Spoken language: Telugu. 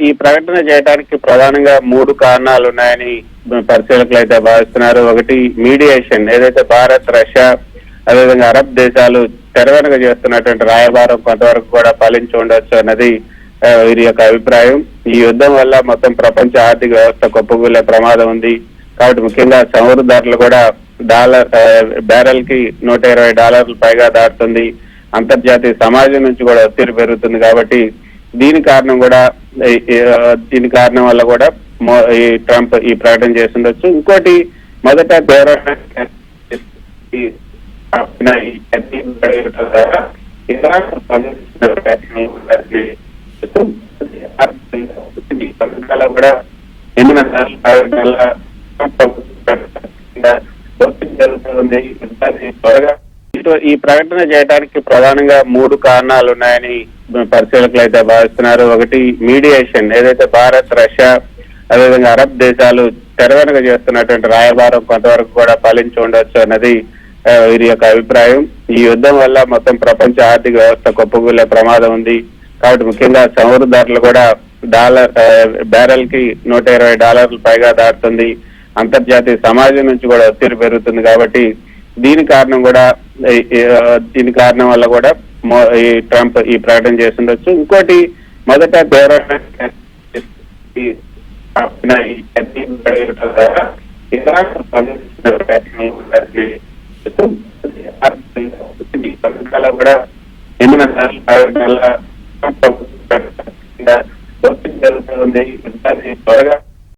ఈ ప్రకటన చేయడానికి ప్రధానంగా 3 కారణాలు ఉన్నాయని పరిశీలకులు అయితే భావిస్తున్నారు. ఒకటి మీడియేషన్, ఏదైతే భారత్, రష్యా అదేవిధంగా అరబ్ దేశాలు తెరవెనుక చేస్తున్నటువంటి రాయబారం కొంతవరకు కూడా ఫలించి ఉండొచ్చు అన్నది వీరి యొక్క అభిప్రాయం. ఈ యుద్ధం వల్ల మొత్తం ప్రపంచ ఆర్థిక వ్యవస్థ కుప్పకూలే ప్రమాదం ఉంది. కాబట్టి ముఖ్యంగా చమురు ధరలు కూడా బ్యారెల్ కి $120 పైగా దాటుతుంది. అంతర్జాతీయ సమాజం నుంచి కూడా ఒత్తిడి పెరుగుతుంది. కాబట్టి దీని కారణం వల్ల కూడా ఈ ట్రంప్ ఈ ప్రకటన చేస్తుండొచ్చు. ఇంకోటి, మొదట కూడా త్వరగా ఈ ప్రకటన చేయడానికి ప్రధానంగా 3 కారణాలు ఉన్నాయని పరిశీలకులు అయితే భావిస్తున్నారు. ఒకటి మీడియేషన్, ఏదైతే భారత్, రష్యా అదేవిధంగా అరబ్ దేశాలు తెరవెనుక చేస్తున్నటువంటి రాయబారం కొంతవరకు కూడా ఫలించి ఉండొచ్చు అన్నది వీరి యొక్క అభిప్రాయం. ఈ యుద్ధం వల్ల మొత్తం ప్రపంచ ఆర్థిక వ్యవస్థ కుప్పకూలే ప్రమాదం ఉంది. కాబట్టి ముఖ్యంగా చమురు ధరలు కూడా బ్యారెల్ కి $120 పైగా దాటుతుంది. అంతర్జాతీయ సమాజం నుంచి కూడా ఒత్తిడి పెరుగుతుంది. కాబట్టి దీని కారణం వల్ల కూడా ఈ ట్రంప్ ఈ ప్రకటన చేస్తుండొచ్చు. ఇంకోటి, మొదట కూడా త్వరగా